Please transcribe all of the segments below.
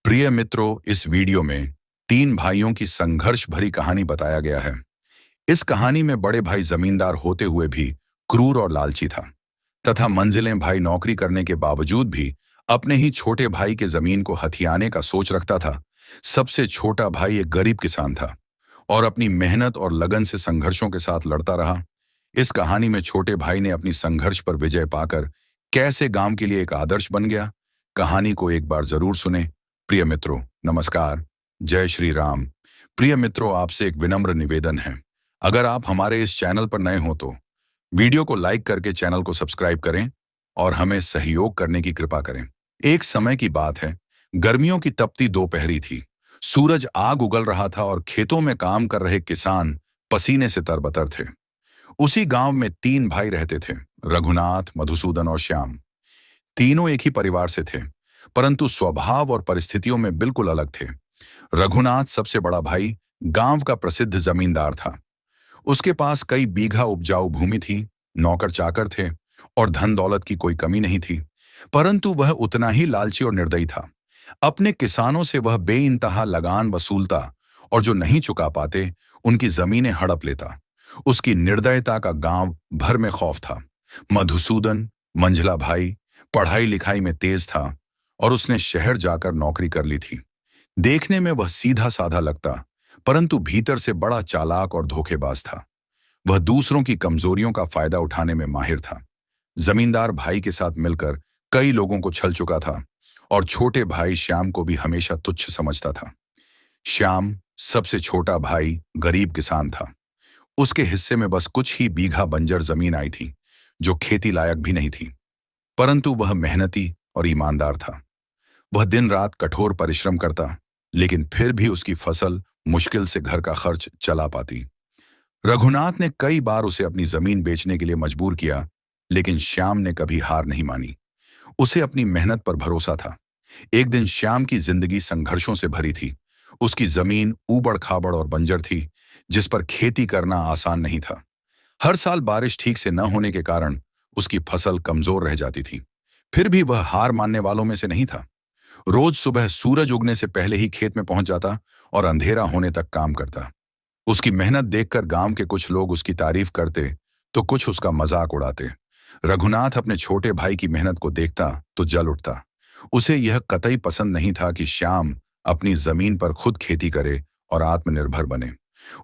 प्रिय मित्रों, इस वीडियो में तीन भाइयों की संघर्ष भरी कहानी बताया गया है। इस कहानी में बड़े भाई जमींदार होते हुए भी क्रूर और लालची था, तथा मंजिलें भाई नौकरी करने के बावजूद भी अपने ही छोटे भाई के जमीन को हथियाने का सोच रखता था। सबसे छोटा भाई एक गरीब किसान था और अपनी मेहनत और लगन से संघर्षों के साथ लड़ता रहा। इस कहानी में छोटे भाई ने अपनी संघर्ष पर विजय पाकर कैसे गांव के लिए एक आदर्श बन गया। कहानी को एक बार जरूर सुने। प्रिय मित्रों, नमस्कार। जय श्री राम। प्रिय मित्रों, आपसे एक विनम्र निवेदन है। अगर आप हमारे इस चैनल पर नए हो तो वीडियो को लाइक करके चैनल को सब्सक्राइब करें और हमें सहयोग करने की कृपा करें। एक समय की बात है, गर्मियों की तपती दोपहरी थी। सूरज आग उगल रहा था और खेतों में काम कर रहे किसान पसीने से तरबतर थे। उसी गांव में तीन भाई रहते थे, रघुनाथ, मधुसूदन और श्याम। तीनों एक ही परिवार से थे, परंतु स्वभाव और परिस्थितियों में बिल्कुल अलग थे। रघुनाथ सबसे बड़ा भाई गांव का प्रसिद्ध जमींदार था। उसके पास कई बीघा उपजाऊ भूमि थी, नौकर चाकर थे और धन दौलत की कोई कमी नहीं थी। परंतु वह उतना ही लालची और निर्दयी था। अपने किसानों से वह बेइंतहा लगान वसूलता और जो नहीं चुका पाते उनकी जमीनें हड़प लेता। उसकी निर्दयता का गांव भर में खौफ था। मधुसूदन, मंझला भाई, पढ़ाई लिखाई में तेज था और उसने शहर जाकर नौकरी कर ली थी। देखने में वह सीधा साधा लगता, परंतु भीतर से बड़ा चालाक और धोखेबाज था। वह दूसरों की कमजोरियों का फायदा उठाने में माहिर था। जमींदार भाई के साथ मिलकर कई लोगों को छल चुका था और छोटे भाई श्याम को भी हमेशा तुच्छ समझता था। श्याम सबसे छोटा भाई गरीब किसान था। उसके हिस्से में बस कुछ ही बीघा बंजर जमीन आई थी, जो खेती लायक भी नहीं थी। परंतु वह मेहनती और ईमानदार था। वह दिन रात कठोर परिश्रम करता, लेकिन फिर भी उसकी फसल मुश्किल से घर का खर्च चला पाती। रघुनाथ ने कई बार उसे अपनी जमीन बेचने के लिए मजबूर किया, लेकिन श्याम ने कभी हार नहीं मानी। उसे अपनी मेहनत पर भरोसा था। एक दिन श्याम की जिंदगी संघर्षों से भरी थी। उसकी जमीन ऊबड़ खाबड़ और बंजर थी, जिस पर खेती करना आसान नहीं था। हर साल बारिश ठीक से न होने के कारण उसकी फसल कमजोर रह जाती थी। फिर भी वह हार मानने वालों में से नहीं था। रोज सुबह सूरज उगने से पहले ही खेत में पहुंच जाता और अंधेरा होने तक काम करता। उसकी मेहनत देखकर गांव के कुछ लोग उसकी तारीफ करते तो कुछ उसका मजाक उड़ाते। रघुनाथ अपने छोटे भाई की मेहनत को देखता तो जल उठता। उसे यह कतई पसंद नहीं था कि श्याम अपनी जमीन पर खुद खेती करे और आत्मनिर्भर बने।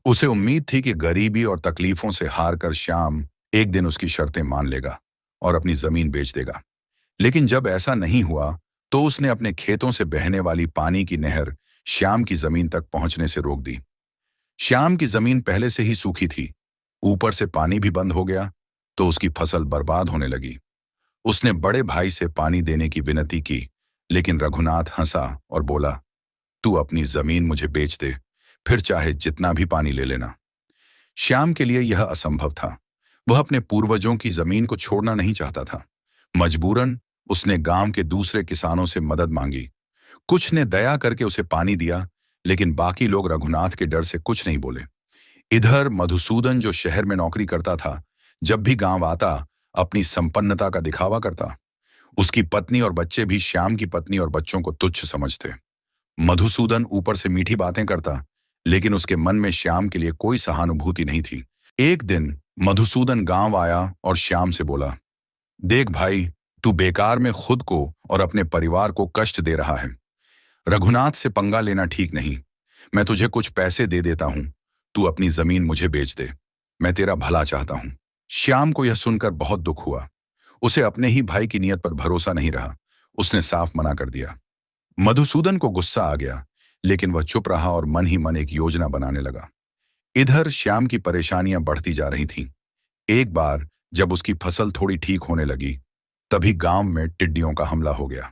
उसे उम्मीद थी कि गरीबी और तकलीफों से हार कर श्याम एक दिन उसकी शर्तें मान लेगा और अपनी जमीन बेच देगा। लेकिन जब ऐसा नहीं हुआ तो उसने अपने खेतों से बहने वाली पानी की नहर श्याम की जमीन तक पहुंचने से रोक दी। श्याम की जमीन पहले से ही सूखी थी, ऊपर से पानी भी बंद हो गया तो उसकी फसल बर्बाद होने लगी। उसने बड़े भाई से पानी देने की विनती की, लेकिन रघुनाथ हंसा और बोला, तू अपनी जमीन मुझे बेच दे, फिर चाहे जितना भी पानी ले लेना। श्याम के लिए यह असंभव था। वह अपने पूर्वजों की जमीन को छोड़ना नहीं चाहता था। मजबूरन उसने गांव के दूसरे किसानों से मदद मांगी। कुछ ने दया करके उसे पानी दिया, लेकिन बाकी लोग रघुनाथ के डर से कुछ नहीं बोले। इधर मधुसूदन, जो शहर में नौकरी करता था, जब भी गांव आता अपनी संपन्नता का दिखावा करता। उसकी पत्नी और बच्चे भी श्याम की पत्नी और बच्चों को तुच्छ समझते। मधुसूदन ऊपर से मीठी बातें करता, लेकिन उसके मन में श्याम के लिए कोई सहानुभूति नहीं थी। एक दिन मधुसूदन गांव आया और श्याम से बोला, देख भाई, तू बेकार में खुद को और अपने परिवार को कष्ट दे रहा है। रघुनाथ से पंगा लेना ठीक नहीं। मैं तुझे कुछ पैसे दे देता हूं, तू अपनी जमीन मुझे बेच दे। मैं तेरा भला चाहता हूं। श्याम को यह सुनकर बहुत दुख हुआ। उसे अपने ही भाई की नीयत पर भरोसा नहीं रहा। उसने साफ मना कर दिया। मधुसूदन को गुस्सा आ गया, लेकिन वह चुप रहा और मन ही मन एक योजना बनाने लगा। इधर श्याम की परेशानियां बढ़ती जा रही थीं। एक बार जब उसकी फसल थोड़ी ठीक होने लगी, तभी गांव में टिड्डियों का हमला हो गया।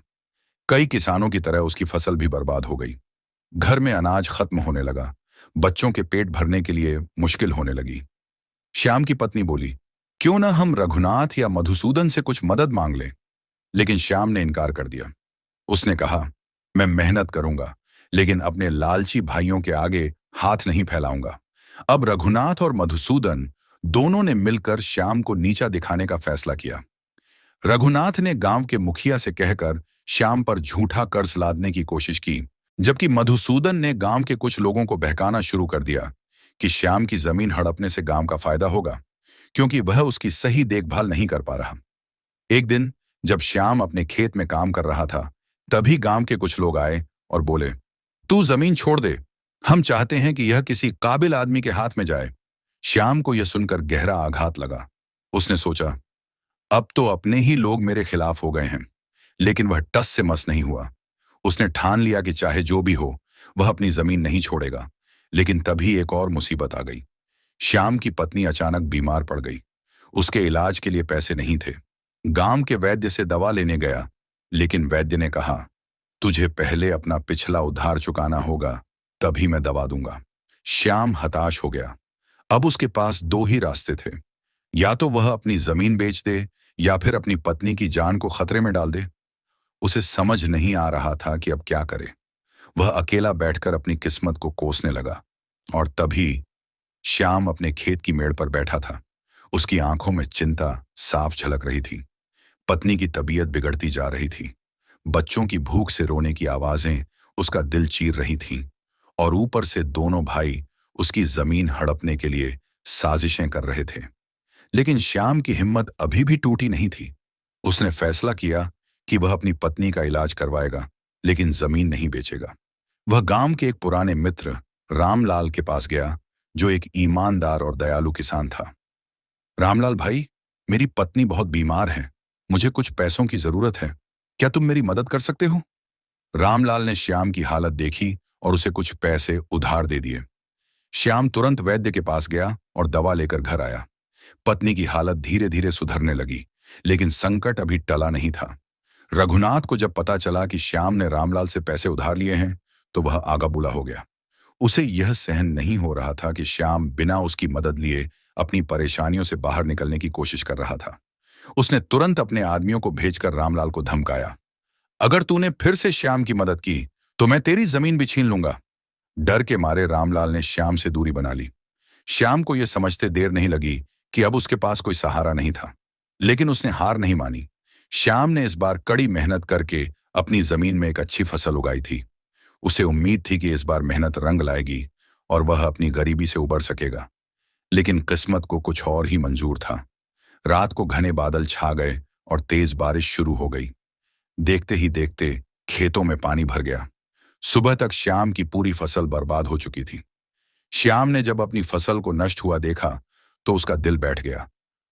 कई किसानों की तरह उसकी फसल भी बर्बाद हो गई। घर में अनाज खत्म होने लगा। बच्चों के पेट भरने के लिए मुश्किल होने लगी। श्याम की पत्नी बोली, क्यों ना हम रघुनाथ या मधुसूदन से कुछ मदद मांग लें। लेकिन श्याम ने इनकार कर दिया। उसने कहा, मैं मेहनत करूंगा, लेकिन अपने लालची भाइयों के आगे हाथ नहीं फैलाऊंगा। अब रघुनाथ और मधुसूदन दोनों ने मिलकर श्याम को नीचा दिखाने का फैसला किया। रघुनाथ ने गांव के मुखिया से कहकर श्याम पर झूठा कर्ज लादने की कोशिश की, जबकि मधुसूदन ने गांव के कुछ लोगों को बहकाना शुरू कर दिया कि श्याम की जमीन हड़पने से गांव का फायदा होगा, क्योंकि वह उसकी सही देखभाल नहीं कर पा रहा। एक दिन जब श्याम अपने खेत में काम कर रहा था, तभी गांव के कुछ लोग आए और बोले, तू जमीन छोड़ दे, हम चाहते हैं कि यह किसी काबिल आदमी के हाथ में जाए। श्याम को यह सुनकर गहरा आघात लगा। उसने सोचा, अब तो अपने ही लोग मेरे खिलाफ हो गए हैं। लेकिन वह टस से मस नहीं हुआ। उसने ठान लिया कि चाहे जो भी हो, वह अपनी जमीन नहीं छोड़ेगा। लेकिन तभी एक और मुसीबत आ गई। श्याम की पत्नी अचानक बीमार पड़ गई। उसके इलाज के लिए पैसे नहीं थे। गांव के वैद्य से दवा लेने गया, लेकिन वैद्य ने कहा, तुझे पहले अपना पिछला उधार चुकाना होगा, तभी मैं दवा दूंगा। श्याम हताश हो गया। अब उसके पास दो ही रास्ते थे, या तो वह अपनी जमीन बेच दे या फिर अपनी पत्नी की जान को खतरे में डाल दे। उसे समझ नहीं आ रहा था कि अब क्या करे। वह अकेला बैठकर अपनी किस्मत को कोसने लगा। और तभी श्याम अपने खेत की मेड़ पर बैठा था। उसकी आंखों में चिंता साफ झलक रही थी। पत्नी की तबीयत बिगड़ती जा रही थी। बच्चों की भूख से रोने की आवाजें उसका दिल चीर रही थीं। और ऊपर से दोनों भाई उसकी जमीन हड़पने के लिए साजिशें कर रहे थे। लेकिन श्याम की हिम्मत अभी भी टूटी नहीं थी। उसने फैसला किया कि वह अपनी पत्नी का इलाज करवाएगा, लेकिन जमीन नहीं बेचेगा। वह गांव के एक पुराने मित्र रामलाल के पास गया, जो एक ईमानदार और दयालु किसान था। रामलाल भाई, मेरी पत्नी बहुत बीमार है, मुझे कुछ पैसों की जरूरत है, क्या तुम मेरी मदद कर सकते हो? रामलाल ने श्याम की हालत देखी और उसे कुछ पैसे उधार दे दिए। श्याम तुरंत वैद्य के पास गया और दवा लेकर घर आया। पत्नी की हालत धीरे धीरे सुधरने लगी, लेकिन संकट अभी टला नहीं था। रघुनाथ को जब पता चला कि श्याम ने रामलाल से पैसे उधार लिए हैं, तो वह आगा बुला हो गया। उसे यह सहन नहीं हो रहा था कि श्याम बिना उसकी मदद लिए अपनी परेशानियों से बाहर निकलने की कोशिश कर रहा था। उसने तुरंत अपने आदमियों को भेजकर रामलाल को धमकाया, अगर तूने फिर से श्याम की मदद की तो मैं तेरी जमीन भी छीन लूंगा। डर के मारे रामलाल ने श्याम से दूरी बना ली। श्याम को यह समझते देर नहीं लगी कि अब उसके पास कोई सहारा नहीं था, लेकिन उसने हार नहीं मानी। श्याम ने इस बार कड़ी मेहनत करके अपनी जमीन में एक अच्छी फसल उगाई थी। उसे उम्मीद थी कि इस बार मेहनत रंग लाएगी और वह अपनी गरीबी से उबर सकेगा। लेकिन किस्मत को कुछ और ही मंजूर था। रात को घने बादल छा गए और तेज बारिश शुरू हो गई। देखते ही देखते खेतों में पानी भर गया। सुबह तक श्याम की पूरी फसल बर्बाद हो चुकी थी। श्याम ने जब अपनी फसल को नष्ट हुआ देखा तो उसका दिल बैठ गया।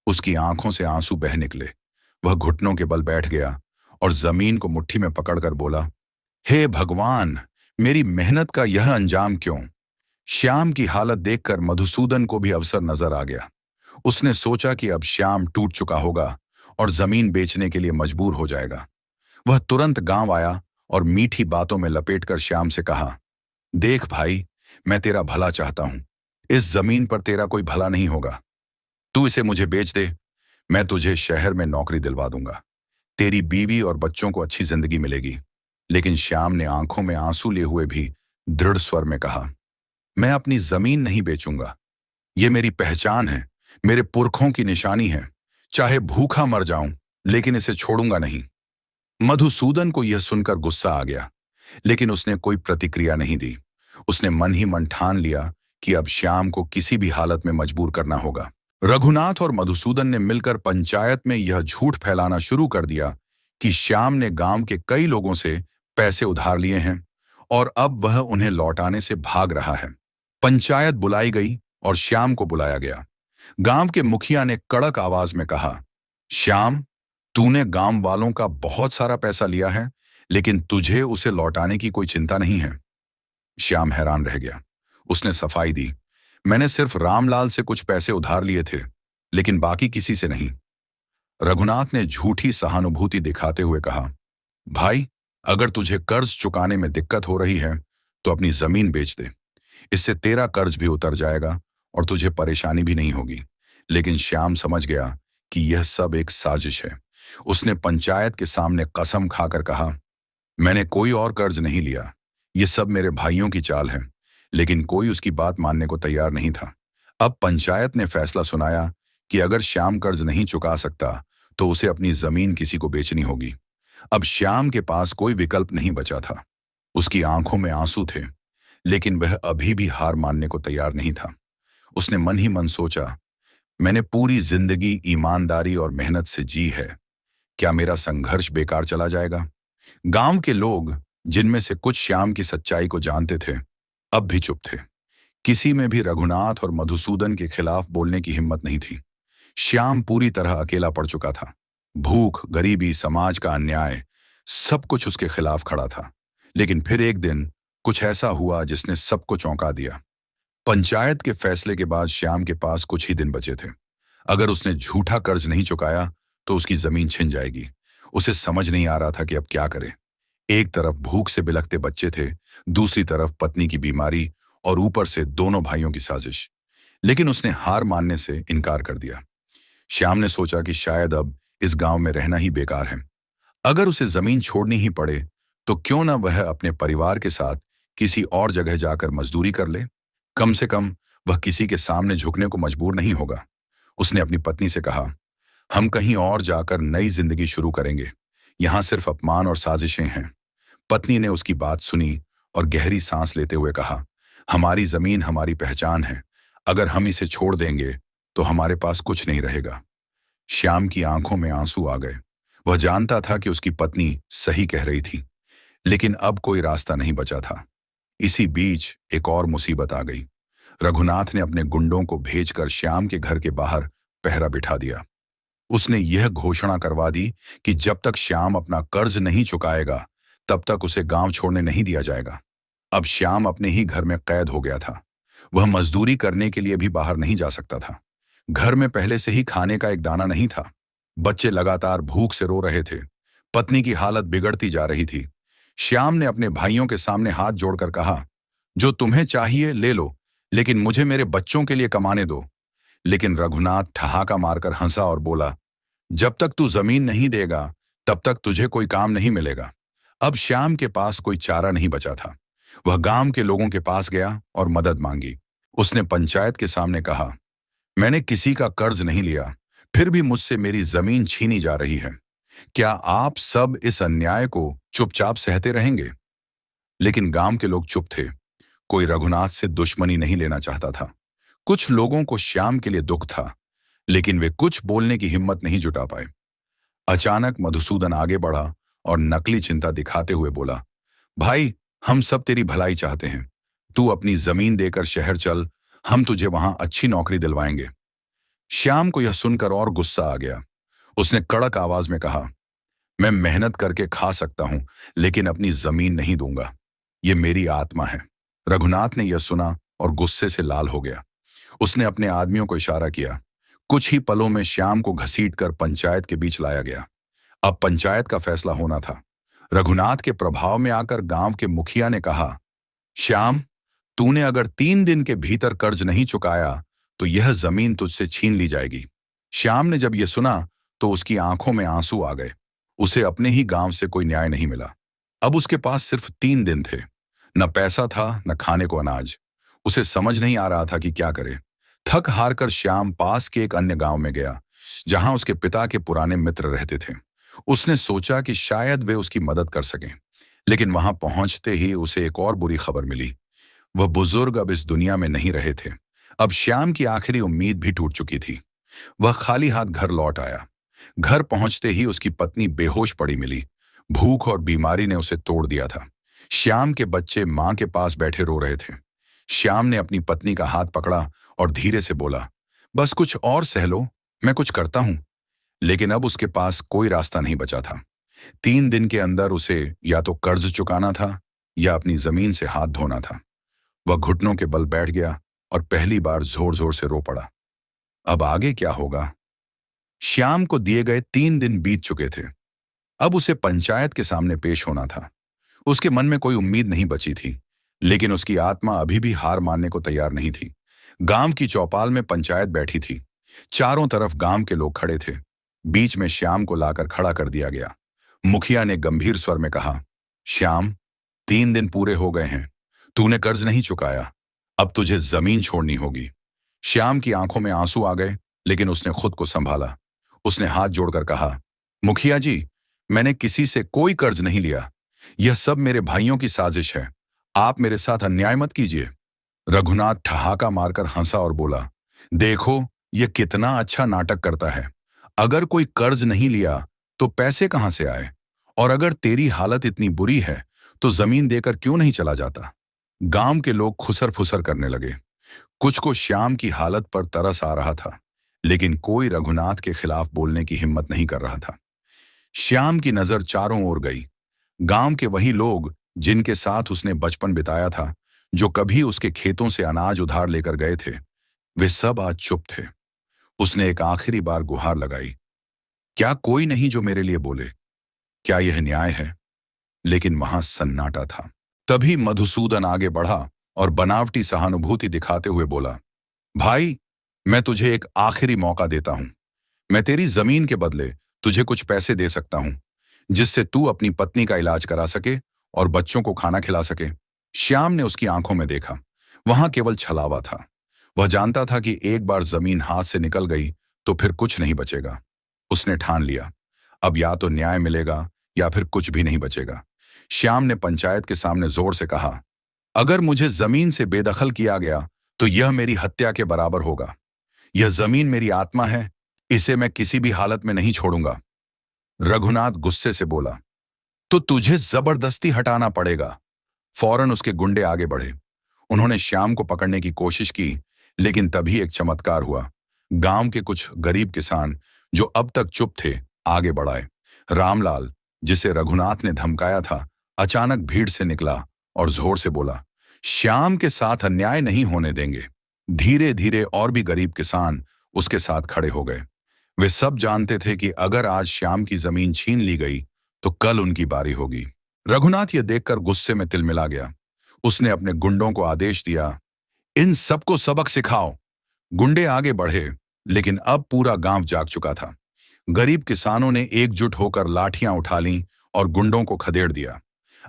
उसकी आंखों से आंसू बह निकले। वह घुटनों के बल बैठ गया और जमीन को मुट्ठी में पकड़कर बोला, हे भगवान, मेरी मेहनत का यह अंजाम क्यों? श्याम की हालत देखकर मधुसूदन को भी अवसर नजर आ गया। उसने सोचा कि अब श्याम टूट चुका होगा और जमीन बेचने के लिए मजबूर हो जाएगा। वह तुरंत गांव आया और मीठी बातों में लपेटकर श्याम से कहा, देख भाई, मैं तेरा भला चाहता हूं। इस जमीन पर तेरा कोई भला नहीं होगा। तू इसे मुझे बेच दे, मैं तुझे शहर में नौकरी दिलवा दूंगा। तेरी बीवी और बच्चों को अच्छी जिंदगी मिलेगी। लेकिन श्याम ने आंखों में आंसू लिए हुए भी दृढ़ स्वर में कहा, मैं अपनी जमीन नहीं बेचूंगा। ये मेरी पहचान है, मेरे पुरखों की निशानी है। चाहे भूखा मर जाऊं, लेकिन इसे छोड़ूंगा नहीं। मधुसूदन को यह सुनकर गुस्सा आ गया, लेकिन उसने कोई प्रतिक्रिया नहीं दी। उसने मन ही मन ठान लिया कि अब श्याम को किसी भी हालत में मजबूर करना होगा। रघुनाथ और मधुसूदन ने मिलकर पंचायत में यह झूठ फैलाना शुरू कर दिया कि श्याम ने गांव के कई लोगों से पैसे उधार लिए हैं और अब वह उन्हें लौटाने से भाग रहा है। पंचायत बुलाई गई और श्याम को बुलाया गया। गांव के मुखिया ने कड़क आवाज में कहा, श्याम, तूने गांव वालों का बहुत सारा पैसा लिया है, लेकिन तुझे उसे लौटाने की कोई चिंता नहीं है। श्याम हैरान रह गया। उसने सफाई दी, मैंने सिर्फ रामलाल से कुछ पैसे उधार लिए थे, लेकिन बाकी किसी से नहीं। रघुनाथ ने झूठी सहानुभूति दिखाते हुए कहा, भाई, अगर तुझे कर्ज चुकाने में दिक्कत हो रही है तो अपनी जमीन बेच दे। इससे तेरा कर्ज भी उतर जाएगा और तुझे परेशानी भी नहीं होगी। लेकिन श्याम समझ गया कि यह सब एक साजिश है। उसने पंचायत के सामने कसम खाकर कहा, मैंने कोई और कर्ज नहीं लिया, ये सब मेरे भाइयों की चाल है। लेकिन कोई उसकी बात मानने को तैयार नहीं था। अब पंचायत ने फैसला सुनाया कि अगर श्याम कर्ज नहीं चुका सकता तो उसे अपनी जमीन किसी को बेचनी होगी। अब श्याम के पास कोई विकल्प नहीं बचा था। उसकी आंखों में आंसू थे, लेकिन वह अभी भी हार मानने को तैयार नहीं था। उसने मन ही मन सोचा, मैंने पूरी जिंदगी ईमानदारी और मेहनत से जी है, क्या मेरा संघर्ष बेकार चला जाएगा? गांव के लोग, जिनमें से कुछ श्याम की सच्चाई को जानते थे, अब भी चुप थे। किसी में भी रघुनाथ और मधुसूदन के खिलाफ बोलने की हिम्मत नहीं थी। श्याम पूरी तरह अकेला पड़ चुका था। भूख, गरीबी, समाज का अन्याय, सब कुछ उसके खिलाफ खड़ा था। लेकिन फिर एक दिन कुछ ऐसा हुआ जिसने सबको चौंका दिया। पंचायत के फैसले के बाद श्याम के पास कुछ ही दिन बचे थे। अगर उसने झूठा कर्ज नहीं चुकाया तो उसकी जमीन छिन जाएगी। उसे समझ नहीं आ रहा था कि अब क्या करे। एक तरफ भूख से बिलखते बच्चे थे, दूसरी तरफ पत्नी की बीमारी और ऊपर से दोनों भाइयों की साजिश। लेकिन उसने हार मानने से इनकार कर दिया। श्याम ने सोचा कि शायद अब इस गांव में रहना ही बेकार है। अगर उसे जमीन छोड़नी ही पड़े तो क्यों ना वह अपने परिवार के साथ किसी और जगह जाकर मजदूरी कर ले। कम से कम वह किसी के सामने झुकने को मजबूर नहीं होगा। उसने अपनी पत्नी से कहा, हम कहीं और जाकर नई जिंदगी शुरू करेंगे, यहां सिर्फ अपमान और साजिशें हैं। पत्नी ने उसकी बात सुनी और गहरी सांस लेते हुए कहा, हमारी जमीन हमारी पहचान है, अगर हम इसे छोड़ देंगे तो हमारे पास कुछ नहीं रहेगा। श्याम की आंखों में आंसू आ गए। वह जानता था कि उसकी पत्नी सही कह रही थी, लेकिन अब कोई रास्ता नहीं बचा था। इसी बीच एक और मुसीबत आ गई। रघुनाथ ने अपने गुंडों को भेजकर श्याम के घर के बाहर पहरा बिठा दिया। उसने यह घोषणा करवा दी कि जब तक श्याम अपना कर्ज नहीं चुकाएगा तब तक उसे गांव छोड़ने नहीं दिया जाएगा। अब श्याम अपने ही घर में कैद हो गया था। वह मजदूरी करने के लिए भी बाहर नहीं जा सकता था। घर में पहले से ही खाने का एक दाना नहीं था। बच्चे लगातार भूख से रो रहे थे। पत्नी की हालत बिगड़ती जा रही थी। श्याम ने अपने भाइयों के सामने हाथ जोड़कर कहा, जो तुम्हें चाहिए ले लो, लेकिन मुझे मेरे बच्चों के लिए कमाने दो। लेकिन रघुनाथ ठहाका मारकर हंसा और बोला, जब तक तू जमीन नहीं देगा तब तक तुझे कोई काम नहीं मिलेगा। अब श्याम के पास कोई चारा नहीं बचा था। वह गांव के लोगों के पास गया और मदद मांगी। उसने पंचायत के सामने कहा, मैंने किसी का कर्ज नहीं लिया, फिर भी मुझसे मेरी जमीन छीनी जा रही है। क्या आप सब इस अन्याय को चुपचाप सहते रहेंगे? लेकिन गांव के लोग चुप थे। कोई रघुनाथ से दुश्मनी नहीं लेना चाहता था। कुछ लोगों को श्याम के लिए दुख था, लेकिन वे कुछ बोलने की हिम्मत नहीं जुटा पाए। अचानक मधुसूदन आगे बढ़ा और नकली चिंता दिखाते हुए बोला, भाई, हम सब तेरी भलाई चाहते हैं। तू अपनी जमीन देकर शहर चल, हम तुझे वहां अच्छी नौकरी दिलवाएंगे। श्याम को यह सुनकर और गुस्सा आ गया। उसने कड़क आवाज में कहा, मैं मेहनत करके खा सकता हूं, लेकिन अपनी जमीन नहीं दूंगा। ये मेरी आत्मा है। रघुनाथ ने यह सुना और गुस्से से लाल हो गया। उसने अपने आदमियों को इशारा किया। कुछ ही पलों में श्याम को घसीटकर पंचायत के बीच लाया गया। अब पंचायत का फैसला होना था। रघुनाथ के प्रभाव में आकर गांव के मुखिया ने कहा, श्याम, तूने अगर 3 दिन के भीतर कर्ज नहीं चुकाया तो यह जमीन तुझसे छीन ली जाएगी। श्याम ने जब यह सुना तो उसकी आंखों में आंसू आ गए। उसे अपने ही गांव से कोई न्याय नहीं मिला। अब उसके पास सिर्फ 3 दिन थे। न पैसा था, न खाने को अनाज। उसे समझ नहीं आ रहा था कि क्या करे। थक हार कर श्याम पास के एक अन्य गांव में गया, जहां उसके पिता के पुराने मित्र रहते थे। उसने सोचा कि शायद वे उसकी मदद कर सकें, लेकिन वहां पहुंचते ही उसे एक और बुरी खबर मिली। वह बुजुर्ग अब इस दुनिया में नहीं रहे थे। अब श्याम की आखिरी उम्मीद भी टूट चुकी थी। वह खाली हाथ घर लौट आया। घर पहुंचते ही उसकी पत्नी बेहोश पड़ी मिली। भूख और बीमारी ने उसे तोड़ दिया था। श्याम के बच्चे मां के पास बैठे रो रहे थे। श्याम ने अपनी पत्नी का हाथ पकड़ा और धीरे से बोला, बस कुछ और सह लो, मैं कुछ करता हूं। लेकिन अब उसके पास कोई रास्ता नहीं बचा था। 3 दिन के अंदर उसे या तो कर्ज चुकाना था या अपनी जमीन से हाथ धोना था। वह घुटनों के बल बैठ गया और पहली बार जोर जोर से रो पड़ा। अब आगे क्या होगा? श्याम को दिए गए 3 दिन बीत चुके थे। अब उसे पंचायत के सामने पेश होना था। उसके मन में कोई उम्मीद नहीं बची थी, लेकिन उसकी आत्मा अभी भी हार मानने को तैयार नहीं थी। गांव की चौपाल में पंचायत बैठी थी। चारों तरफ गांव के लोग खड़े थे। बीच में श्याम को लाकर खड़ा कर दिया गया। मुखिया ने गंभीर स्वर में कहा, श्याम, 3 दिन पूरे हो गए हैं। तूने कर्ज नहीं चुकाया। अब तुझे जमीन छोड़नी होगी। श्याम की आंखों में आंसू आ गए, लेकिन उसने खुद को संभाला। उसने हाथ जोड़कर कहा, मुखिया जी, मैंने किसी से कोई कर्ज नहीं लिया, यह सब मेरे भाइयों की साजिश है। आप मेरे साथ अन्याय मत कीजिए। रघुनाथ ठहाका मारकर हंसा और बोला, देखो, यह कितना अच्छा नाटक करता है। अगर कोई कर्ज नहीं लिया तो पैसे कहां से आए? और अगर तेरी हालत इतनी बुरी है तो जमीन देकर क्यों नहीं चला जाता? गांव के लोग खुसर फुसर करने लगे। कुछ को श्याम की हालत पर तरस आ रहा था, लेकिन कोई रघुनाथ के खिलाफ बोलने की हिम्मत नहीं कर रहा था। श्याम की नजर चारों ओर गई। गांव के वही लोग जिनके साथ उसने बचपन बिताया था, जो कभी उसके खेतों से अनाज उधार लेकर गए थे, वे सब आज चुप थे। उसने एक आखिरी बार गुहार लगाई, क्या कोई नहीं जो मेरे लिए बोले? क्या यह न्याय है? लेकिन वहां सन्नाटा था। तभी मधुसूदन आगे बढ़ा और बनावटी सहानुभूति दिखाते हुए बोला, भाई, मैं तुझे एक आखिरी मौका देता हूं। मैं तेरी जमीन के बदले तुझे कुछ पैसे दे सकता हूं, जिससे तू अपनी पत्नी का इलाज करा सके और बच्चों को खाना खिला सके। श्याम ने उसकी आंखों में देखा। वहां केवल छलावा था। वह जानता था कि एक बार जमीन हाथ से निकल गई तो फिर कुछ नहीं बचेगा। उसने ठान लिया, अब या तो न्याय मिलेगा या फिर कुछ भी नहीं बचेगा। श्याम ने पंचायत के सामने जोर से कहा, अगर मुझे जमीन से बेदखल किया गया तो यह मेरी हत्या के बराबर होगा। यह जमीन मेरी आत्मा है, इसे मैं किसी भी हालत में नहीं छोड़ूंगा। रघुनाथ गुस्से से बोला, तो तुझे जबरदस्ती हटाना पड़ेगा। फौरन उसके गुंडे आगे बढ़े। उन्होंने श्याम को पकड़ने की कोशिश की, लेकिन तभी एक चमत्कार हुआ। गांव के कुछ गरीब किसान जो अब तक चुप थे, आगे बढ़ाए। रामलाल, जिसे रघुनाथ ने धमकाया था, अचानक भीड़ से निकला और जोर से बोला, श्याम के साथ अन्याय नहीं होने देंगे। धीरे धीरे और भी गरीब किसान उसके साथ खड़े हो गए। वे सब जानते थे कि अगर आज श्याम की जमीन छीन ली गई तो कल उनकी बारी होगी। रघुनाथ यह देखकर गुस्से में तिलमिला गया। उसने अपने गुंडों को आदेश दिया, इन सबको सबक सिखाओ। गुंडे आगे बढ़े, लेकिन अब पूरा गांव जाग चुका था। गरीब किसानों ने एकजुट होकर लाठियां उठा लीं और गुंडों को खदेड़ दिया।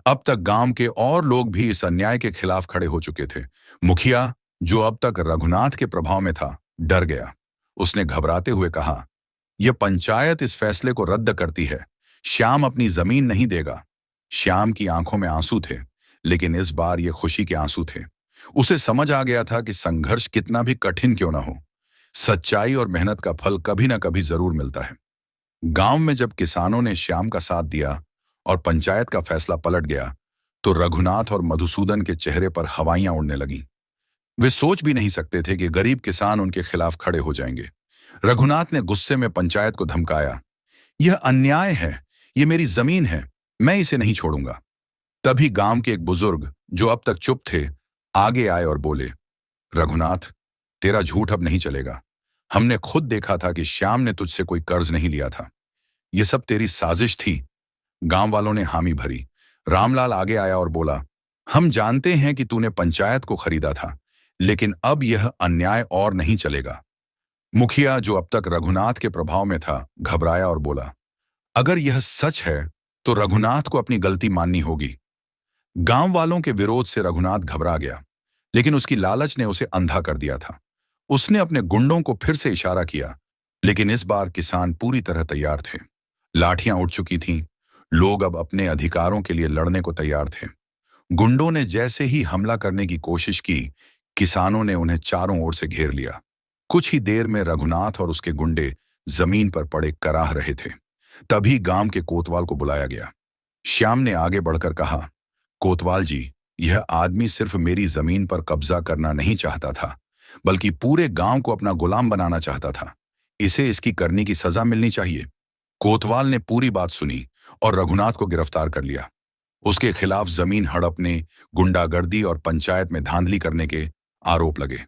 अब तक गांव के और लोग भी इस अन्याय के खिलाफ खड़े हो चुके थे। मुखिया, जो अब तक रघुनाथ के प्रभाव में था, डर गया। उसने घबराते हुए कहा, यह पंचायत इस फैसले को रद्द करती है। श्याम अपनी जमीन नहीं देगा। श्याम की आंखों में आंसू थे, लेकिन इस बार ये खुशी के आंसू थे। उसे समझ आ गया था कि संघर्ष कितना भी कठिन क्यों ना हो, सच्चाई और मेहनत का फल कभी ना कभी जरूर मिलता है। गांव में जब किसानों ने श्याम का साथ दिया और पंचायत का फैसला पलट गया, तो रघुनाथ और मधुसूदन के चेहरे पर हवाइयां उड़ने लगीं। वे सोच भी नहीं सकते थे कि गरीब किसान उनके खिलाफ खड़े हो जाएंगे। रघुनाथ ने गुस्से में पंचायत को धमकाया, यह अन्याय है, यह मेरी जमीन है, मैं इसे नहीं छोड़ूंगा। तभी गांव के एक बुजुर्ग, जो अब तक चुप थे, आगे आए और बोले, रघुनाथ, तेरा झूठ अब नहीं चलेगा। हमने खुद देखा था कि श्याम ने तुझसे कोई कर्ज नहीं लिया था। यह सब तेरी साजिश थी। गांव वालों ने हामी भरी। रामलाल आगे आया और बोला, हम जानते हैं कि तूने पंचायत को खरीदा था, लेकिन अब यह अन्याय और नहीं चलेगा। मुखिया, जो अब तक रघुनाथ के प्रभाव में था, घबराया और बोला, अगर यह सच है तो रघुनाथ को अपनी गलती माननी होगी। गांव वालों के विरोध से रघुनाथ घबरा गया, लेकिन उसकी लालच ने उसे अंधा कर दिया था। उसने अपने गुंडों को फिर से इशारा किया, लेकिन इस बार किसान पूरी तरह तैयार थे। लाठियां उठ चुकी थीं। लोग अब अपने अधिकारों के लिए लड़ने को तैयार थे। गुंडों ने जैसे ही हमला करने की कोशिश की, किसानों ने उन्हें चारों ओर से घेर लिया। कुछ ही देर में रघुनाथ और उसके गुंडे जमीन पर पड़े कराह रहे थे। तभी गांव के कोतवाल को बुलाया गया। श्याम ने आगे बढ़कर कहा, कोतवाल जी, यह आदमी सिर्फ मेरी जमीन पर कब्जा करना नहीं चाहता था, बल्कि पूरे गांव को अपना गुलाम बनाना चाहता था। इसे इसकी करनी की सजा मिलनी चाहिए। कोतवाल ने पूरी बात सुनी और रघुनाथ को गिरफ्तार कर लिया। उसके खिलाफ जमीन हड़पने, गुंडागर्दी और पंचायत में धांधली करने के आरोप लगे।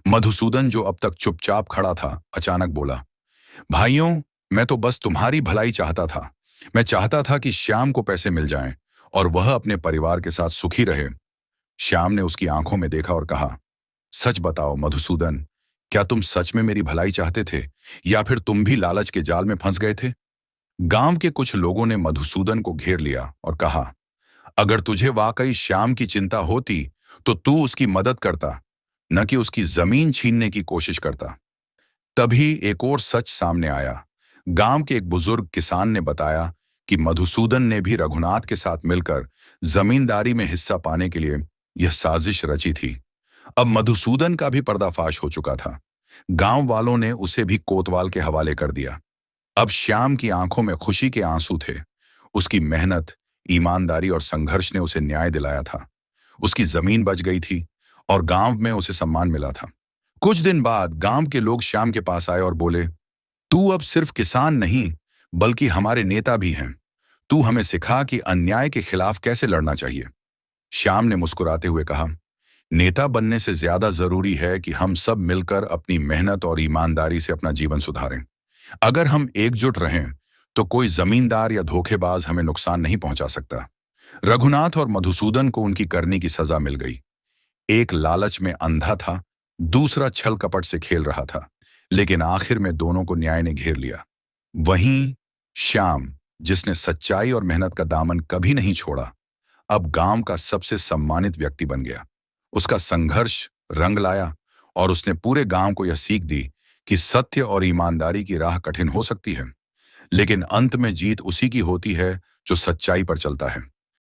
मधुसूदन, जो अब तक चुपचाप खड़ा था, अचानक बोला, भाइयों, मैं तो बस तुम्हारी भलाई चाहता था। मैं चाहता था कि श्याम को पैसे मिल जाएं और वह अपने परिवार के साथ सुखी रहे। श्याम ने उसकी आंखों में देखा और कहा, सच बताओ मधुसूदन, क्या तुम सच में मेरी भलाई चाहते थे या फिर तुम भी लालच के जाल में फंस गए थे? गांव के कुछ लोगों ने मधुसूदन को घेर लिया और कहा, अगर तुझे वाकई श्याम की चिंता होती तो तू उसकी मदद करता, न कि उसकी जमीन छीनने की कोशिश करता। तभी एक और सच सामने आया। गांव के एक बुजुर्ग किसान ने बताया कि मधुसूदन ने भी रघुनाथ के साथ मिलकर जमींदारी में हिस्सा पाने के लिए यह साजिश रची थी। अब मधुसूदन का भी पर्दाफाश हो चुका था। गांव वालों ने उसे भी कोतवाल के हवाले कर दिया। अब श्याम की आंखों में खुशी के आंसू थे। उसकी मेहनत, ईमानदारी और संघर्ष ने उसे न्याय दिलाया था। उसकी जमीन बच गई थी और गांव में उसे सम्मान मिला था। कुछ दिन बाद गांव के लोग श्याम के पास आए और बोले, तू अब सिर्फ किसान नहीं बल्कि हमारे नेता भी हैं। तू हमें सिखा कि अन्याय के खिलाफ कैसे लड़ना चाहिए। श्याम ने मुस्कुराते हुए कहा, नेता बनने से ज्यादा जरूरी है कि हम सब मिलकर अपनी मेहनत और ईमानदारी से अपना जीवन सुधारें। अगर हम एकजुट रहें तो कोई जमींदार या धोखेबाज हमें नुकसान नहीं पहुंचा सकता। रघुनाथ और मधुसूदन को उनकी करनी की सजा मिल गई। एक लालच में अंधा था, दूसरा छल कपट से खेल रहा था, लेकिन आखिर में दोनों को न्याय ने घेर लिया। वहीं श्याम, जिसने सच्चाई और मेहनत का दामन कभी नहीं छोड़ा, अब गांव का सबसे सम्मानित व्यक्ति बन गया। उसका संघर्ष रंग लाया और उसने पूरे गांव को यह सीख दी कि सत्य और ईमानदारी की राह कठिन हो सकती है, लेकिन अंत में जीत उसी की होती है जो सच्चाई पर चलता है।